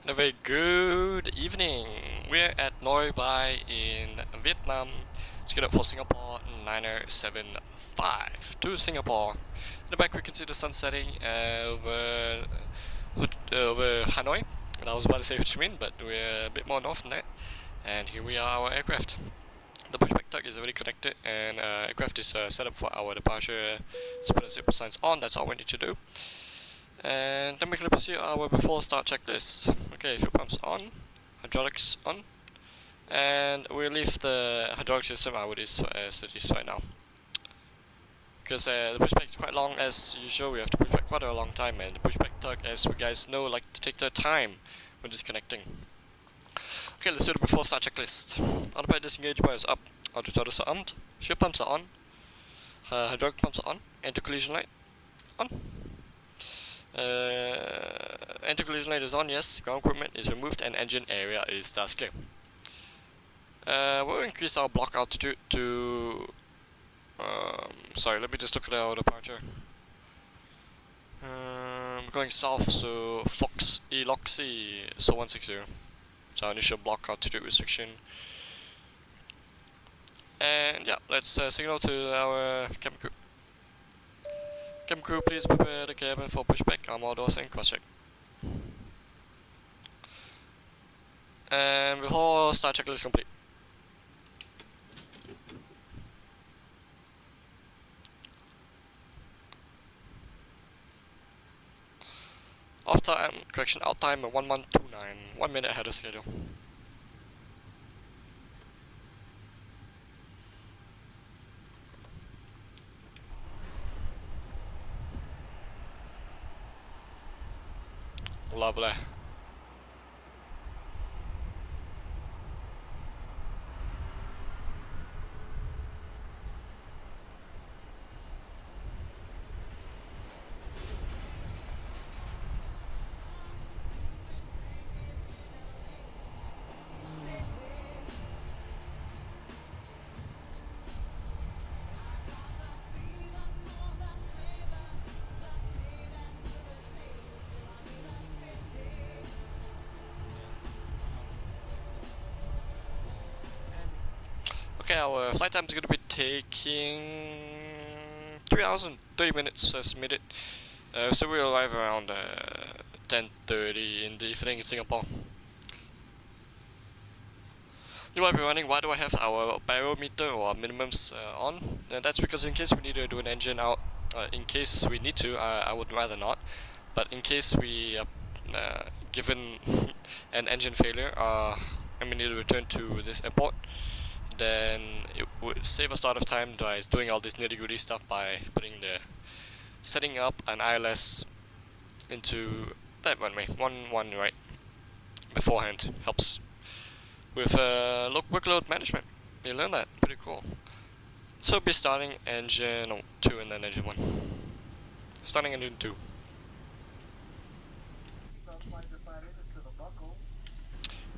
And a very good evening. We're at Hanoi in Vietnam. Skydolly for Singapore 975 to Singapore. In the back we can see the sun setting over Hanoi. And I was about to say Ho Chi Minh, but we're a bit more north than that. And here we are, our aircraft. The pushback tug is already connected, and aircraft is set up for our departure. Put the signs on. That's all we need to do. And then we can pursue our before start checklist. Okay, fuel pumps on, hydraulics on, and we'll leave the hydraulic system as it is right now. Because the pushback is quite long as usual, we have to push back quite a long time, and the pushback tug, as you guys know, like to take their time when disconnecting. Okay, let's do the before start checklist. Autopilot disengage bar is up, auto throttles are on, fuel pumps are on, hydraulic pumps are on, anti-collision light on. Anti-collision light is on, yes, ground equipment is removed, and engine area is thus clear. We'll increase our block altitude to... sorry, let me just look at our departure. Going south, so Fox Eloxy, so 160. So our initial block altitude restriction. And yeah, let's signal to our cabin crew. Cabin crew, please prepare the cabin for pushback, armor doors and cross check. And before start checklist complete. Off time, correction, out time 1129, 1 minute ahead of schedule. Lovely. Okay, our flight time is going to be taking 3 hours and 30 minutes estimated. So we'll arrive around 10:30 in the evening in Singapore. You might be wondering, why do I have our barometer or minimums on? And that's because in case we need to do an engine out, in case we need to, I would rather not. But in case we are given an engine failure and we need to return to this airport, then it would save us a lot of time by doing all this nitty-gritty stuff by setting up an ILS into that runway, one right beforehand. Helps with workload management. You learn that, pretty cool. So we'll be starting engine 2 and then engine 1. Starting engine 2.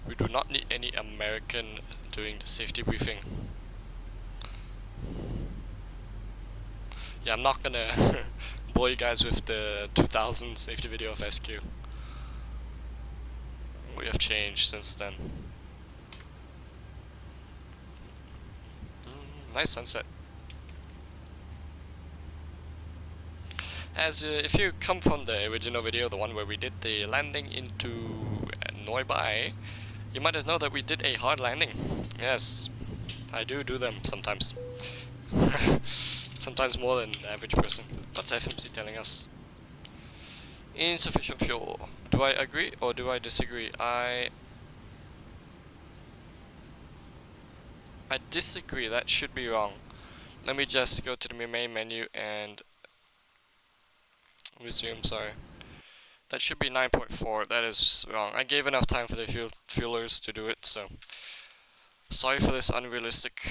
We do not need any American doing the safety briefing. Yeah, I'm not gonna bore you guys with the 2000 safety video of SQ. We have changed since then. Nice sunset. As if you come from the original video, the one where we did the landing into Hanoi, you might as know that we did a hard landing. Yes, I do them sometimes. Sometimes more than the average person. What's FMC telling us? Insufficient fuel. Do I agree or do I disagree? I disagree. That should be wrong. Let me just go to the main menu and resume. Sorry. That should be 9.4. That is wrong. I gave enough time for the fuelers to do it, so sorry for this unrealistic.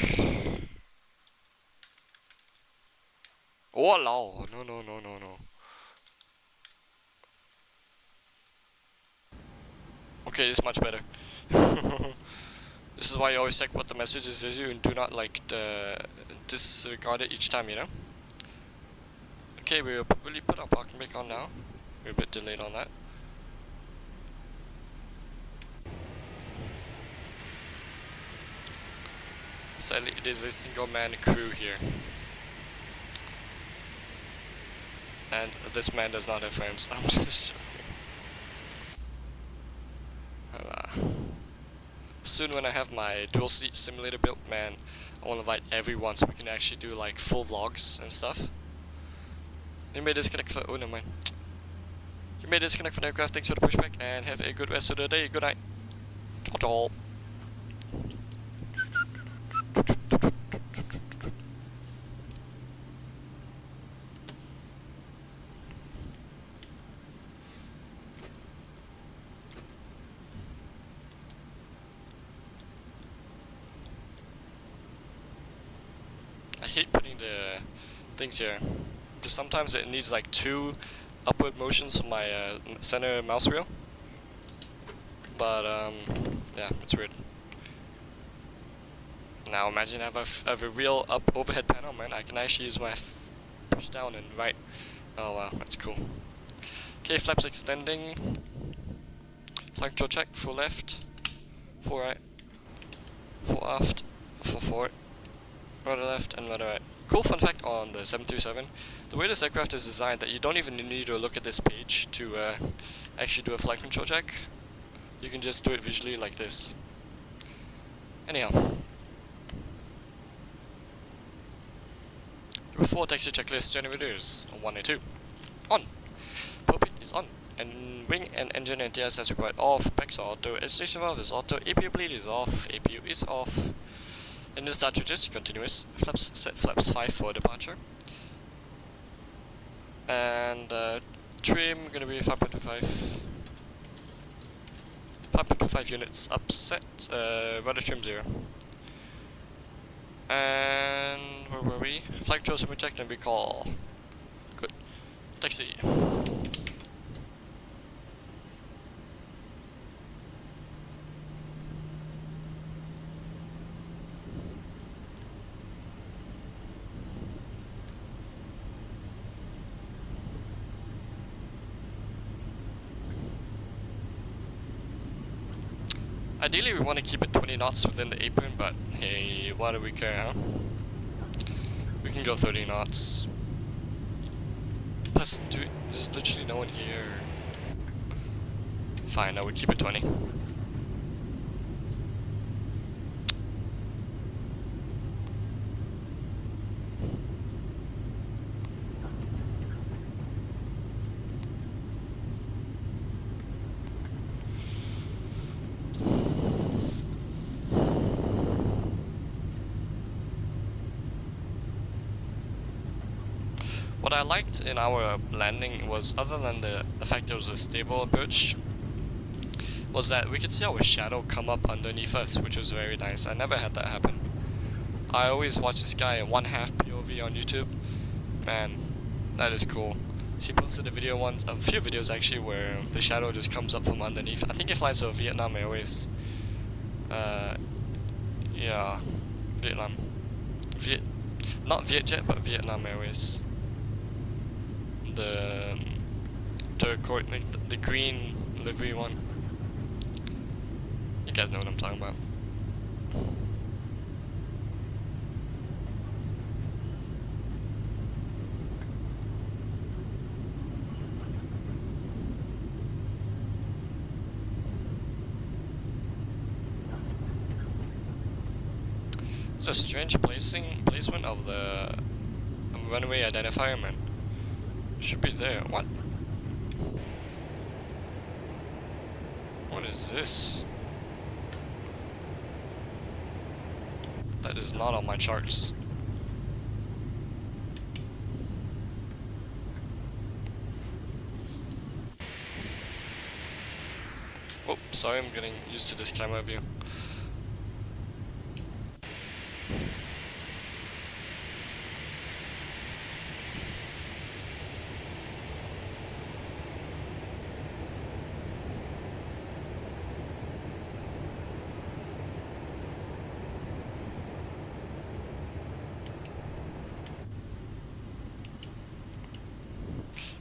Oh no, no. Okay, this is much better. This is why you always check what the message is and do not disregard it each time, you know? Okay, we'll really put our parking brake on now. We're a bit delayed on that. So it is a single man crew here. And this man does not have friends. I'm just joking. Soon when I have my dual seat simulator built, man, I want to invite everyone so we can actually do like full vlogs and stuff. You may disconnect for, oh no mind. You may disconnect from the aircraft, thanks for the pushback, and have a good rest of the day. Good night. Ciao ciao. I hate putting the things here, because sometimes it needs like 2 upward motions from my center mouse wheel. But yeah, it's weird. Now imagine I have a real overhead panel, man. I can actually use my push down and right. Oh wow, that's cool. Okay, flaps extending. Flight control check, full left, full right, full aft, full forward, rudder left and rudder right. Cool fun fact on the 737, the way this aircraft is designed that you don't even need to look at this page to actually do a flight control check. You can just do it visually like this. Anyhow. Before taxi checklist generators 1 and 2. On. Cockpit is on. And wing and engine and TSS required off. Packs are auto. Station valve is auto. APU bleed is off. APU is off. Engine start switches continuous. Flaps set flaps 5 for departure. And trim gonna be 5.25. 5.25 units upset. Rudder trim 0. And where were we? Flight control super checked and recall. Good. Taxi. Ideally we want to keep it 20 knots within the apron, but hey, what do we care, huh? We can go 30 knots. Plus, there's literally no one here. Fine, I would keep it 20. What I liked in our landing was, other than the fact it was a stable approach, was that we could see our shadow come up underneath us, which was very nice. I never had that happen. I always watch this guy in 1/2 POV on YouTube. Man, that is cool. He posted a video once, a few videos actually, where the shadow just comes up from underneath. I think he flies over Vietnam Airways. Yeah, Vietnam. Not Vietjet, but Vietnam Airways. The turquoise, the green livery one. You guys know what I'm talking about. It's a strange placement of the runway identifier, man. Should be there. What? What is this? That is not on my charts. Oh, sorry, I'm getting used to this camera view.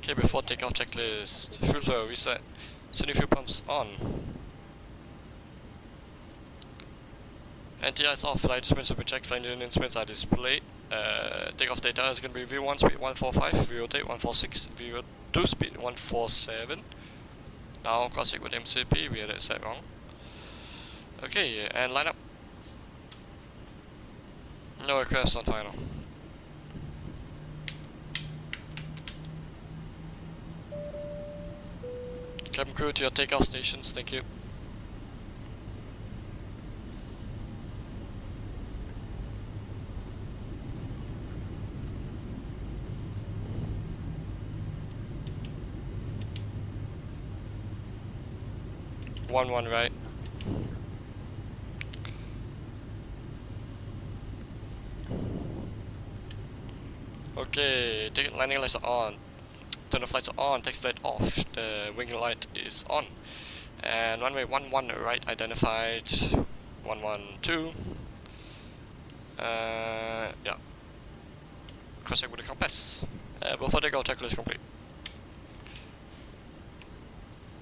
Okay, before takeoff checklist, fuel flow reset, sending fuel pumps on. NTI is off, flight instruments are checked, flight instruments are displayed. Takeoff data is going to be V1 speed 145, V0 tape 146, V2 speed 147. Now cross check with MCP, we had it set wrong. Okay, and line up. No request on final. Cabin crew to your takeoff stations, thank you. One right. Okay, landing lights are on. Turn the flights are on, text light off. The wing light is on. And runway 11 right identified. 112. Yeah. Cross check with the compass. Before takeoff, checklist complete.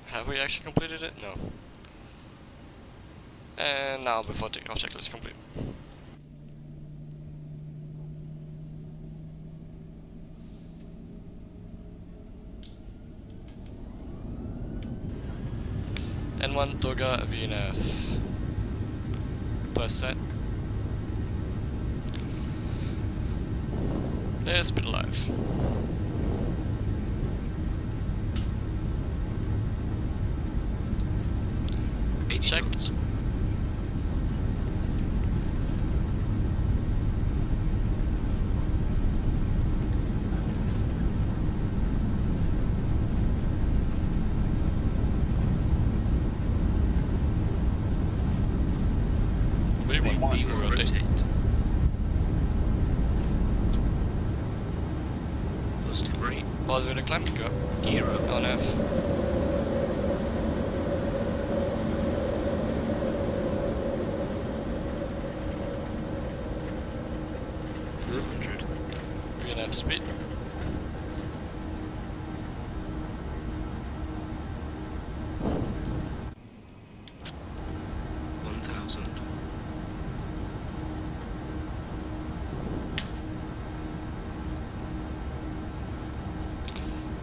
Have we actually completed it? No. And now before takeoff, checklist complete. N1 Toga VNF. Twice set. ESPOB live. Checked. We will rotate. Positive rate. Positive to climb, go. Gear up. On F. VNF speed.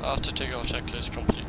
After takeoff, checklist complete.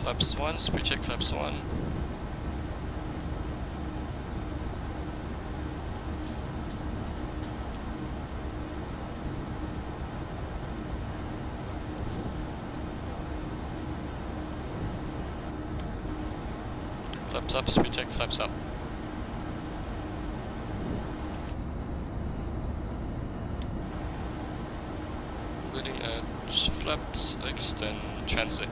Flaps 1, speed check flaps 1. Flaps up, speed check flaps up. Leading edge, flaps, extend, transit.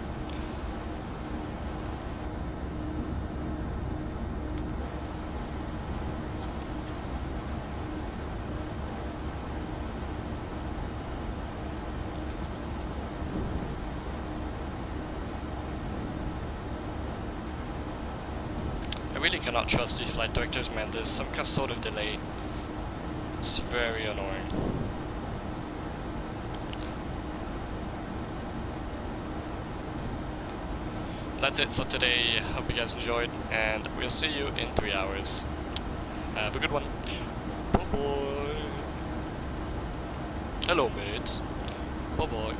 I really cannot trust these flight directors, man. There's some sort of delay. It's very annoying. That's it for today. Hope you guys enjoyed, and we'll see you in 3 hours. Have a good one. Bye bye. Hello, mates. Bye bye.